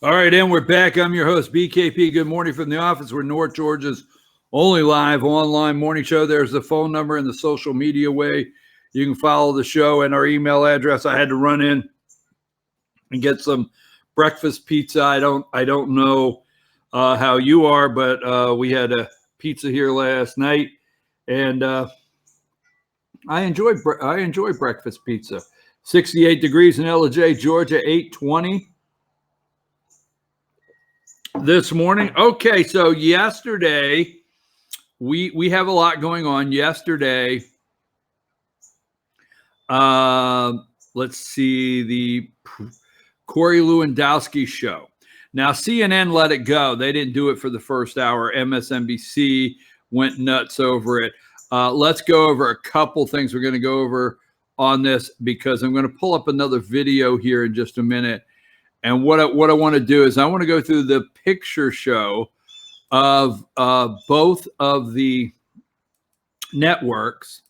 All right, and we're back. I'm your host, BKP. Good morning from the office. We're North Georgia's only live online morning show. There's the phone number and the social media way. You can follow the show and our email address. I had to run in and get some breakfast pizza. I don't know how you are, but we had a pizza here last night, and I enjoy breakfast pizza. 68 degrees in LJ, Georgia, 820. This morning. Okay, so yesterday, we have a lot going on. Yesterday, let's see, the Corey Lewandowski show. Now, CNN let it go. They didn't do it for the first hour. MSNBC went nuts over it. Let's go over a couple things we're going to go over on this, because I'm going to pull up another video here in just a minute. And what I want to do is I want to go through the picture show of both of the networks.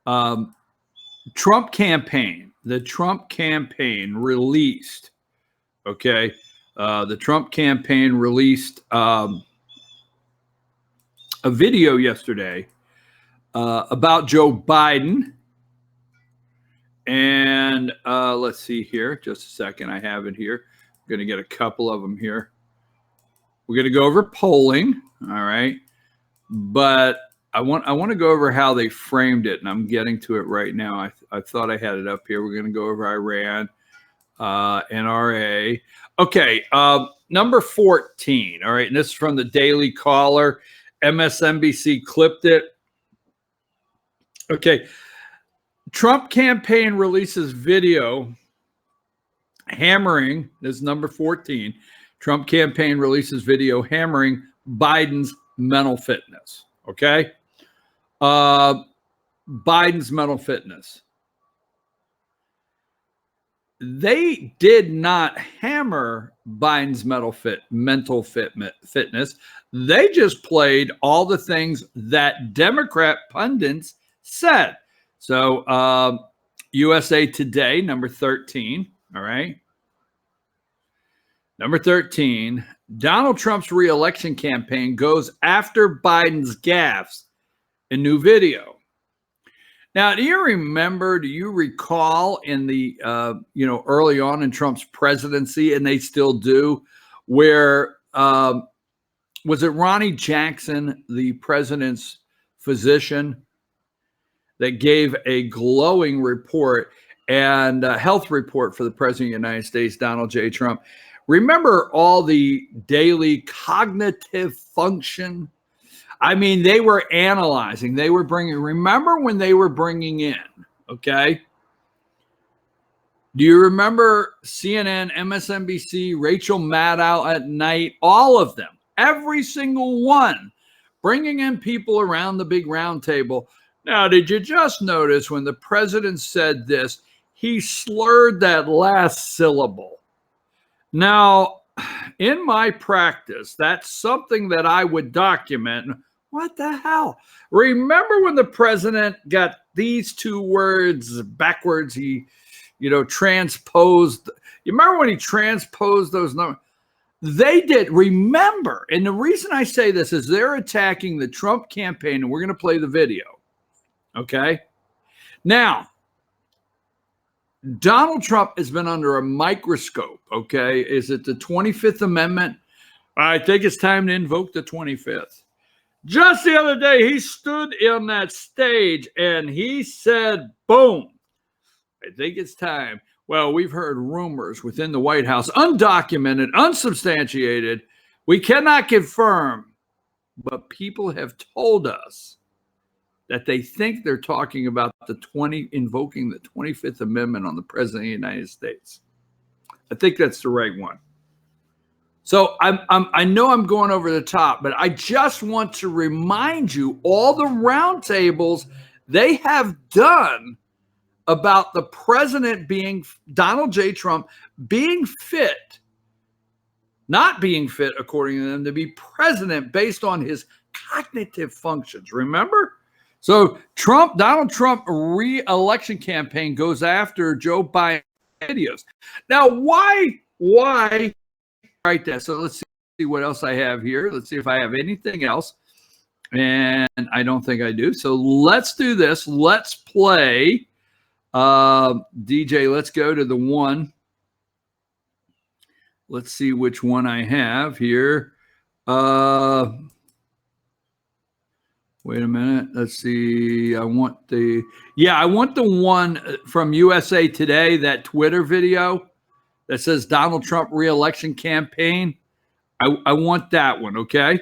Trump campaign. The Trump campaign released. Okay, the Trump campaign released a video yesterday about Joe Biden. And let's see here, just a second. I have it here. I'm going to get a couple of them here. We're going to go over polling, all right? But I want to go over how they framed it, and I'm getting to it right now. I thought I had it up here. We're going to go over Iran, NRA. Okay, number 14, all right? And this is from the Daily Caller. MSNBC clipped it. Okay. Trump campaign releases video hammering, this is number 14. Trump campaign releases video hammering Biden's mental fitness. Okay. Biden's mental fitness. They did not hammer Biden's mental fitness. They just played all the things that Democrat pundits said. So USA Today, number 13, all right? Number 13, Donald Trump's re-election campaign goes after Biden's gaffes in new video. Now, do you recall in the, early on in Trump's presidency, and they still do, where, was it Ronnie Jackson, the president's physician, that gave a glowing report and a health report for the president of the United States, Donald J. Trump? Remember all the daily cognitive function? I mean, they were analyzing, remember when they were bringing in, okay? Do you remember CNN, MSNBC, Rachel Maddow at night, all of them, every single one, bringing in people around the big round table? Now, did you just notice when the president said this, he slurred that last syllable? Now, in my practice, that's something that I would document. What the hell? Remember when the president got these two words backwards? He, transposed. You remember when he transposed those numbers? They did. Remember, and the reason I say this is they're attacking the Trump campaign, and we're going to play the video. Okay. Now, Donald Trump has been under a microscope. Okay. Is it the 25th Amendment? I think it's time to invoke the 25th. Just the other day, he stood in that stage and he said, boom, I think it's time. Well, we've heard rumors within the White House, undocumented, unsubstantiated. We cannot confirm, but people have told us that they think they're talking about invoking the 25th Amendment on the President of the United States. I think that's the right one. So I know I'm going over the top, but I just want to remind you all the roundtables they have done about the president Donald J. Trump being fit, not being fit, according to them, to be president based on his cognitive functions. Remember? So Donald Trump re-election campaign goes after Joe Biden videos. Now, why right there. So let's see what else I have here. Let's see if I have anything else. And I don't think I do. So let's do this. Let's play. DJ, let's go to the one. Let's see which one I have here. Wait a minute. Let's see. I want the one from USA Today, that Twitter video that says Donald Trump re-election campaign. I want that one, okay?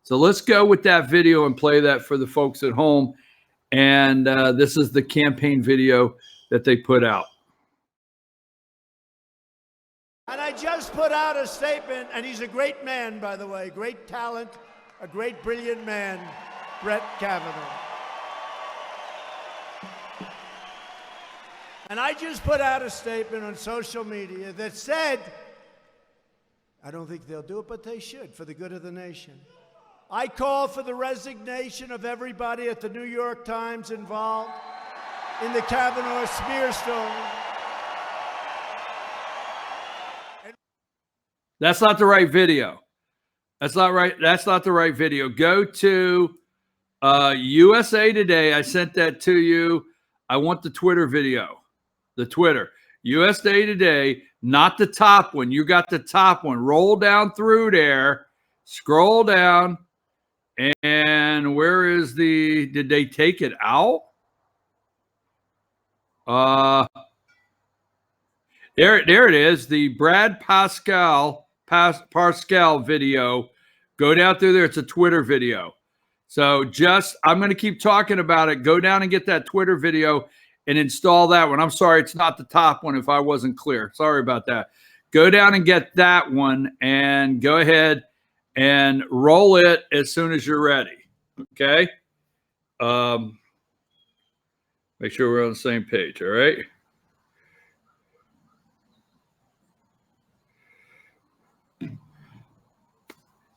So let's go with that video and play that for the folks at home. And this is the campaign video that they put out. And I just put out a statement, and he's a great man, by the way, great talent, a great, brilliant man, Brett Kavanaugh. And I just put out a statement on social media that said, I don't think they'll do it, but they should, for the good of the nation. I call for the resignation of everybody at the New York Times involved in the Kavanaugh smear story. That's not the right video. That's not right. That's not the right video. Go to USA Today. I sent that to you. I want the Twitter video. The Twitter. USA Today, not the top one. You got the top one. Roll down through there. Scroll down. And where is did they take it out? There it is. The Brad Pascal video. Go down through there. It's a Twitter video. So I'm going to keep talking about it. Go down and get that Twitter video and install that one. I'm sorry, it's not the top one if I wasn't clear. Sorry about that. Go down and get that one and go ahead and roll it as soon as you're ready. Okay? Make sure we're on the same page, all right?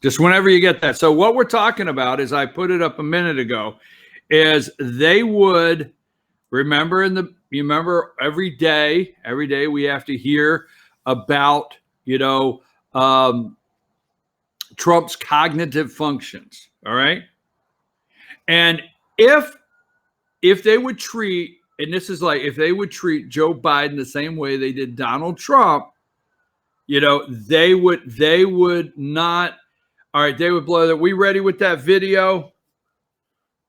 Just whenever you get that. So what we're talking about is, I put it up a minute ago, is they would remember every day we have to hear about, Trump's cognitive functions. All right. And if they would treat, and this is like, if they would treat Joe Biden the same way they did Donald Trump, they would not. All right, they would blow that. We ready with that video?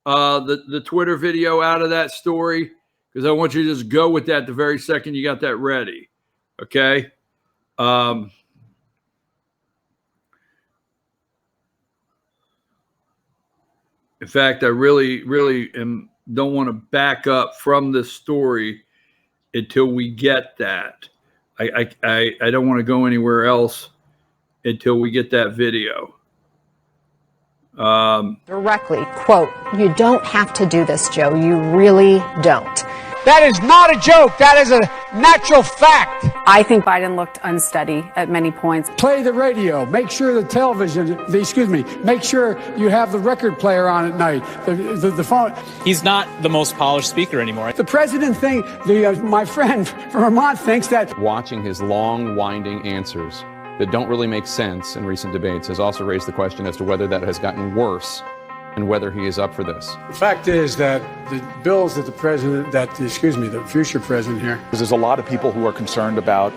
The Twitter video out of that story? Because I want you to just go with that the very second you got that ready. Okay? In fact, I really don't want to back up from this story until we get that. I don't want to go anywhere else until we get that video. Directly, quote, "You don't have to do this, Joe. You really don't." That is not a joke. That is a natural fact. I think Biden looked unsteady at many points. Play the radio. Make sure the television, make sure you have the record player on at night. The phone. He's not the most polished speaker anymore. The president my friend from Vermont thinks that. Watching his long, winding answers that don't really make sense in recent debates has also raised the question as to whether that has gotten worse and whether he is up for this. The fact is that the bills that the future president here. There's a lot of people who are concerned about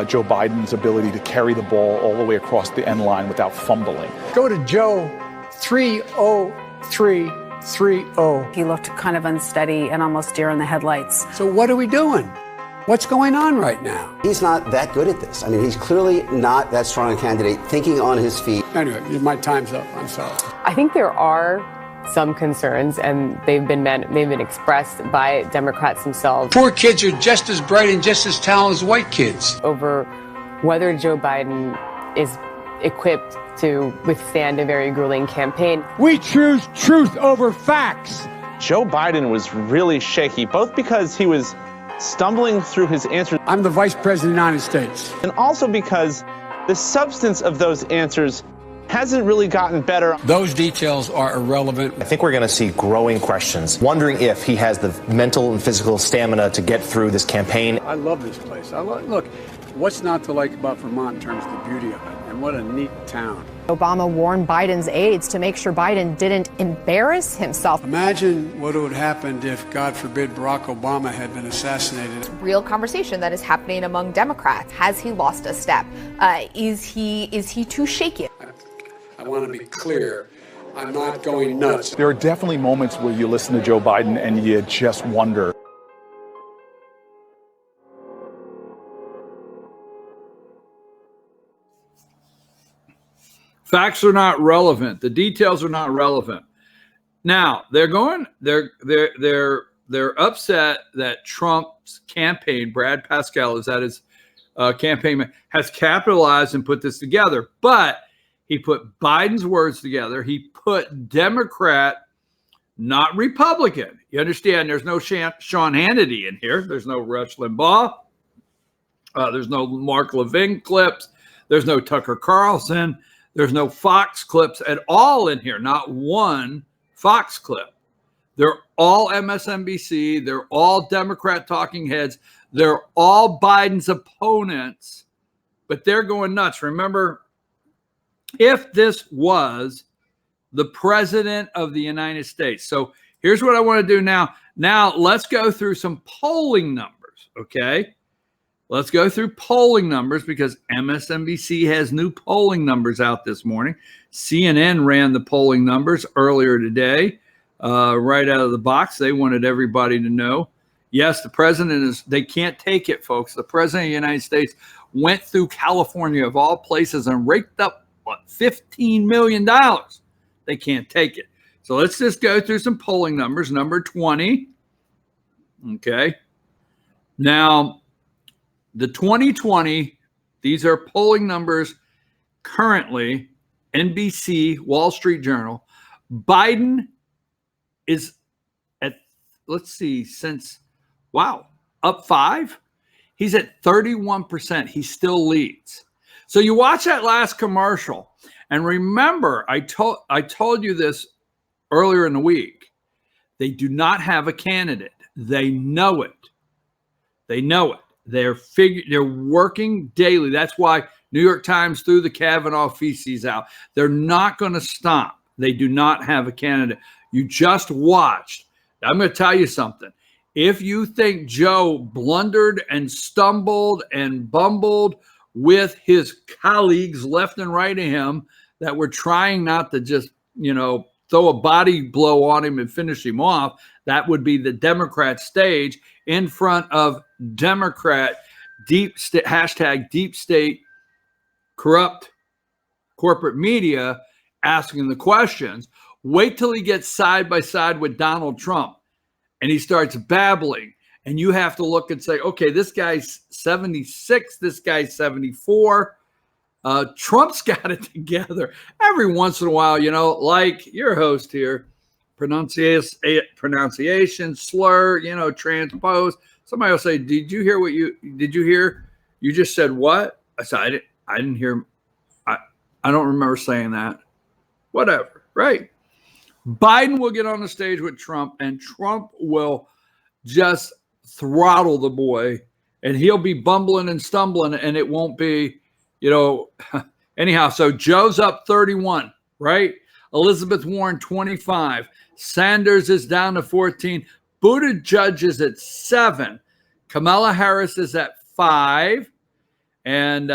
Joe Biden's ability to carry the ball all the way across the end line without fumbling. Go to Joe 30330. He looked kind of unsteady and almost deer in the headlights. So what are we doing? What's going on right now? He's not that good at this. I mean, he's clearly not that strong a candidate, thinking on his feet. Anyway, my time's up. I'm sorry. I think there are some concerns, and they've been expressed by Democrats themselves. Poor kids are just as bright and just as talented as white kids. Over whether Joe Biden is equipped to withstand a very grueling campaign. We choose truth over facts. Joe Biden was really shaky, both because he was stumbling through his answers. I'm the vice president of the United States. And also because the substance of those answers hasn't really gotten better. Those details are irrelevant. I think we're going to see growing questions, wondering if he has the mental and physical stamina to get through this campaign. I love this place. Look, What's not to like about Vermont in terms of the beauty of it? And what a neat town. Obama warned Biden's aides to make sure Biden didn't embarrass himself. Imagine what would have happened if, God forbid, Barack Obama had been assassinated. Real conversation that is happening among Democrats. Has he lost a step? Is he too shaky? I want to be clear. I'm not going nuts. There are definitely moments where you listen to Joe Biden and you just wonder. Facts are not relevant. The details are not relevant. Now they're upset that Trump's campaign, Brad Pascal, is that his campaign, has capitalized and put this together. But he put Biden's words together. He put Democrat, not Republican. You understand? There's no Sean Hannity in here. There's no Rush Limbaugh. There's no Mark Levin clips. There's no Tucker Carlson. There's no Fox clips at all in here. Not one Fox clip. They're all MSNBC. They're all Democrat talking heads. They're all Biden's opponents, but they're going nuts. Remember, if this was the president of the United States. So here's what I want to do now. Now let's go through some polling numbers, okay? Let's go through polling numbers because MSNBC has new polling numbers out this morning. CNN ran the polling numbers earlier today, right out of the box. They wanted everybody to know. Yes, the president is, they can't take it, folks. The president of the United States went through California, of all places, and raked up, what, $15 million. They can't take it. So let's just go through some polling numbers. Number 20. Okay. Now, the 2020, these are polling numbers currently, NBC, Wall Street Journal. Biden is at, let's see, since, wow, up 5. He's at 31%. He still leads. So you watch that last commercial, and remember, I told you this earlier in the week. They do not have a candidate. They know it. They know it. They're working daily. That's why New York Times threw the Kavanaugh feces out. They're not going to stop. They do not have a candidate. You just watched. I'm going to tell you something. If you think Joe blundered and stumbled and bumbled with his colleagues left and right of him that were trying not to just, throw a body blow on him and finish him off, that would be the Democrat stage in front of Democrat hashtag deep state corrupt corporate media asking the questions. Wait till he gets side by side with Donald Trump and he starts babbling. And you have to look and say, okay, this guy's 76, this guy's 74. Trump's got it together. Every once in a while, like your host here, pronunciation, slur, transpose. Somebody will say, did you hear? You just said what? I said, I didn't hear. I don't remember saying that. Whatever, right? Biden will get on the stage with Trump and Trump will just throttle the boy and he'll be bumbling and stumbling and it won't be, anyhow. So Joe's up 31, right? Elizabeth Warren, 25. Sanders is down to 14. Buttigieg is at 7. Kamala Harris is at 5. And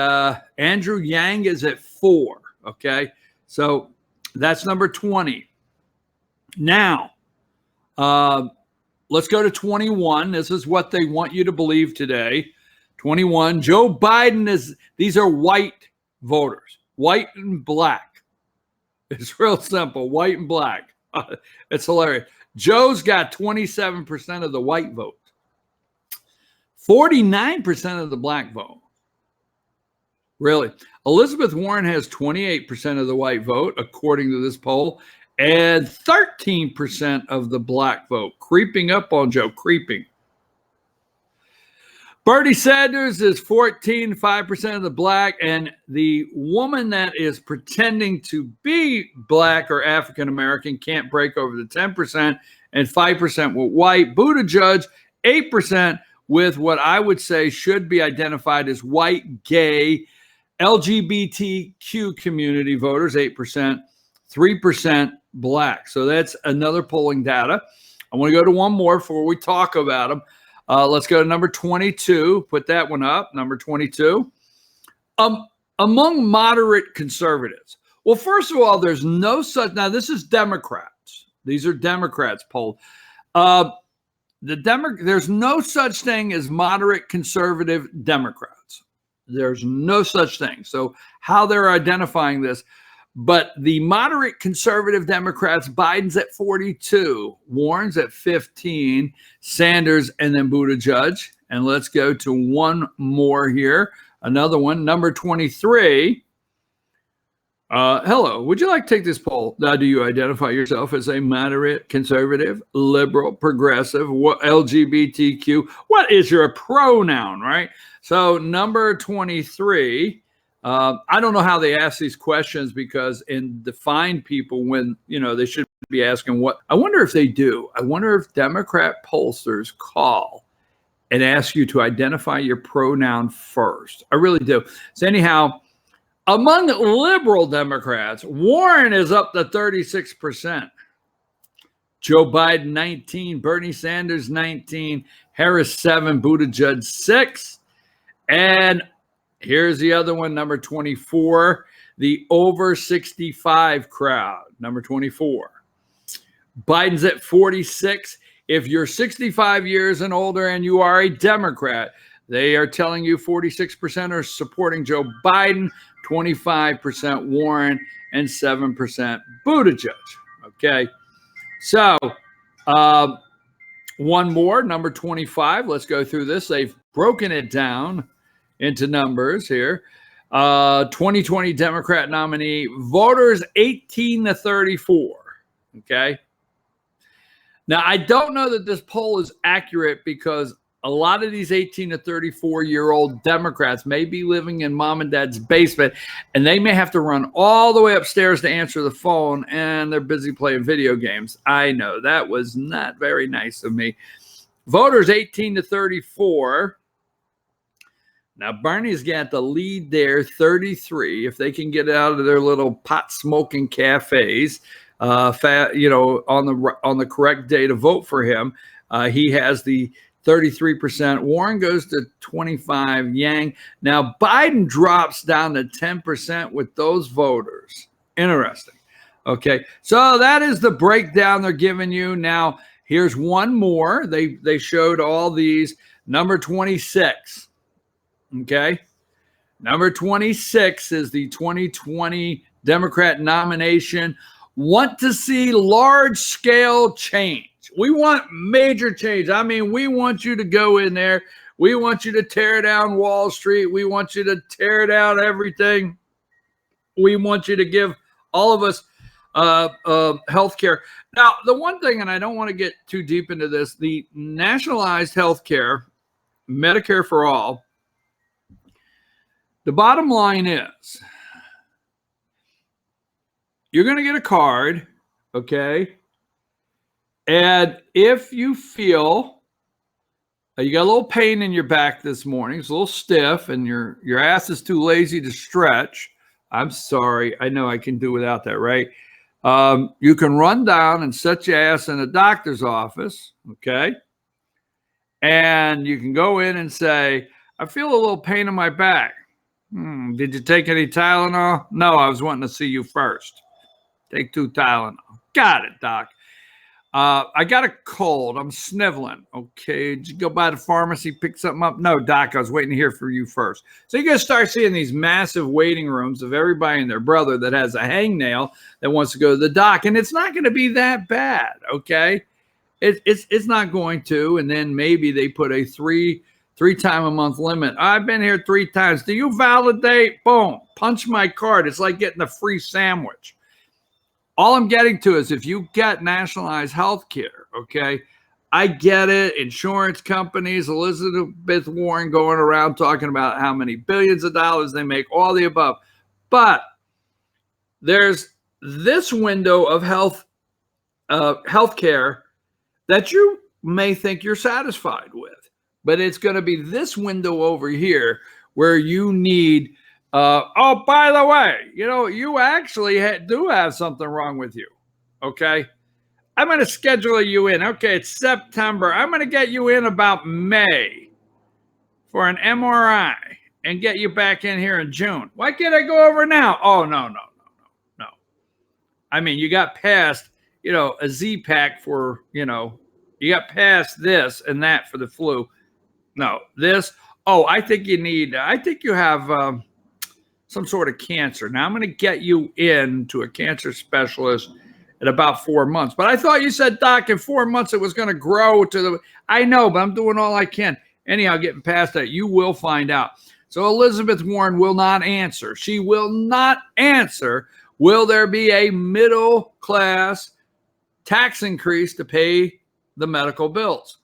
Andrew Yang is at 4. Okay. So that's number 20. Now, let's go to 21. This is what they want you to believe today. 21. Joe Biden these are white voters, white and black. It's real simple, white and black. It's hilarious. Joe's got 27% of the white vote, 49% of the black vote. Really. Elizabeth Warren has 28% of the white vote, according to this poll, and 13% of the black vote. Creeping up on Joe, creeping. Bernie Sanders is 5% of the black, and the woman that is pretending to be black or African-American can't break over the 10%, and 5% with white. Buttigieg, 8% with what I would say should be identified as white, gay, LGBTQ community voters, 8%, 3% black. So that's another polling data. I want to go to one more before we talk about them. Let's go to number 22. Put that one up, number 22. Among moderate conservatives. Well, first of all, there's no such, now this is Democrats. These are Democrats polled. There's no such thing as moderate conservative Democrats. There's no such thing. So how they're identifying this, but the moderate conservative Democrats, Biden's at 42, Warren's at 15, Sanders, and then Buttigieg. And let's go to one more here. Another one, number 23. Hello, would you like to take this poll? Do you identify yourself as a moderate, conservative, liberal, progressive, LGBTQ? What is your pronoun, right? So number 23, I don't know how they ask these questions because in define people when, they should be asking what. I wonder if they do. I wonder if Democrat pollsters call and ask you to identify your pronoun first. I really do. So anyhow, among liberal Democrats, Warren is up to 36%. Joe Biden, 19. Bernie Sanders, 19. Harris, 7. Buttigieg, 6. And here's the other one, number 24. The over 65 crowd, number 24. Biden's at 46. If you're 65 years and older and you are a Democrat, they are telling you 46% are supporting Joe Biden, 25% Warren, and 7% Buttigieg. Okay. So one more, number 25. Let's go through this. They've broken it down into numbers here. 2020 Democrat nominee, voters 18 to 34. Okay. Now, I don't know that this poll is accurate because a lot of these 18 to 34-year-old Democrats may be living in mom and dad's basement, and they may have to run all the way upstairs to answer the phone, and they're busy playing video games. I know that was not very nice of me. Voters 18 to 34. Now, Bernie's got the lead there, 33. If they can get out of their little pot-smoking cafes, on the correct day to vote for him, he has the 33%. Warren goes to 25. Yang. Now, Biden drops down to 10% with those voters. Interesting. Okay, so that is the breakdown they're giving you. Now, here's one more. They showed all these. Number 26. Okay, number 26 is the 2020 Democrat nomination. Want to see large-scale change. We want major change. I mean, we want you to go in there. We want you to tear down Wall Street. We want you to tear down everything. We want you to give all of us health care. Now, the one thing, and I don't want to get too deep into this, the nationalized health care, Medicare for all, the bottom line is you're going to get a card, okay? And if you feel you got a little pain in your back this morning, it's a little stiff, and your ass is too lazy to stretch, I'm sorry. I know I can do without that, right? You can run down and set your ass in a doctor's office, okay? And you can go in and say, I feel a little pain in my back. Did you take any Tylenol? No, I was wanting to see you first. Take 2 Tylenol. Got it, doc. I got a cold. I'm sniveling. Okay. Did you go by the pharmacy, pick something up? No, doc, I was waiting to hear from you first. So you're going to start seeing these massive waiting rooms of everybody and their brother that has a hangnail that wants to go to the doc. And it's not going to be that bad. Okay. It's not going to. And then maybe they put a three time a month limit. I've been here 3 times. Do you validate? Boom. Punch my card. It's like getting a free sandwich. All I'm getting to is if you get nationalized health care, okay, I get it. Insurance companies, Elizabeth Warren going around talking about how many billions of dollars they make, all the above. But there's this window of health care that you may think you're satisfied with. but it's going to be this window over here where you need, oh, by the way, you actually do have something wrong with you. Okay. I'm going to schedule you in. Okay. It's September. I'm going to get you in about May for an MRI and get you back in here in June. Why can't I go over now? Oh, no. I mean, you got past, a Z-Pack for, you got past this and that for the flu. No, this. Oh, I think you have some sort of cancer. Now I'm going to get you in to a cancer specialist at about 4 months. But I thought you said, Doc, in 4 months it was going to grow to the, I know, but I'm doing all I can. Anyhow, getting past that, you will find out. So Elizabeth Warren will not answer. She will not answer. Will there be a middle class tax increase to pay the medical bills?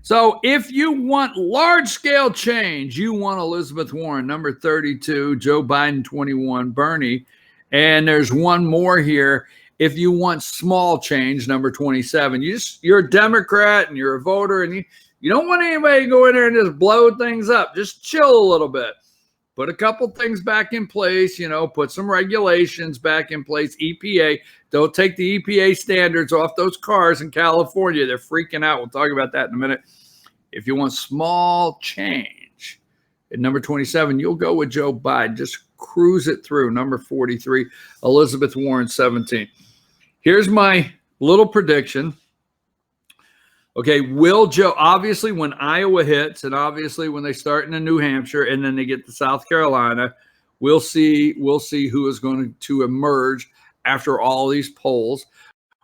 So if you want large scale change, you want Elizabeth Warren, number 32, Joe Biden, 21, Bernie. And there's one more here. If you want small change, number 27, you're a Democrat and you're a voter and you don't want anybody to go in there and just blow things up. Just chill a little bit. Put a couple things back in place, put some regulations back in place. EPA, don't take the EPA standards off those cars in California. They're freaking out. We'll talk about that in a minute. If you want small change, at number 27, you'll go with Joe Biden. Just cruise it through. Number 43, Elizabeth Warren, 17. Here's my little prediction. Okay, will Joe, obviously when Iowa hits and obviously when they start in New Hampshire and then they get to South Carolina, we'll see who is going to emerge after all these polls.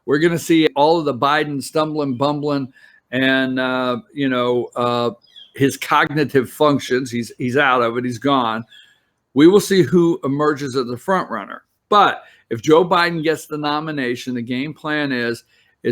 We're going to see all of the Biden stumbling, bumbling, and, his cognitive functions. He's out of it. He's gone. We will see who emerges as the front runner. But if Joe Biden gets the nomination, the game plan is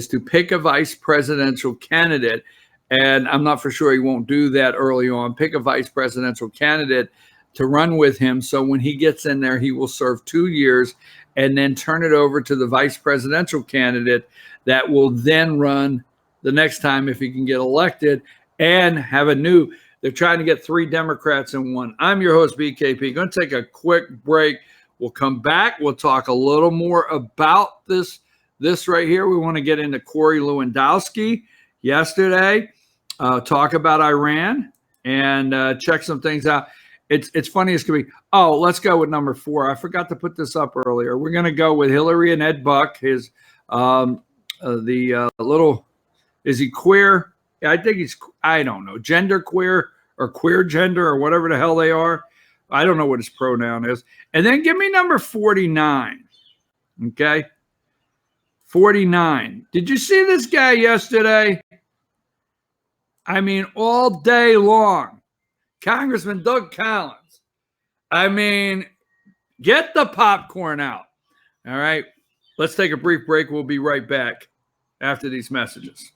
to pick a vice presidential candidate. And I'm not for sure he won't do that early on. Pick a vice presidential candidate to run with him. So when he gets in there, he will serve 2 years and then turn it over to the vice presidential candidate that will then run the next time if he can get elected and have they're trying to get 3 Democrats in one. I'm your host, BKP. Going to take a quick break. We'll come back. We'll talk a little more about this right here. We want to get into Corey Lewandowski yesterday, talk about Iran, and check some things out. It's funny as can be. Oh, let's go with number 4. I forgot to put this up earlier. We're going to go with Hillary and Ed Buck. His little, is he queer? Yeah, I think he's, I don't know, gender queer or queer gender or whatever the hell they are. I don't know what his pronoun is. And then give me number 49. Okay. 49. Did you see this guy yesterday? I mean, all day long. Congressman Doug Collins. I mean, get the popcorn out. All right. Let's take a brief break. We'll be right back after these messages.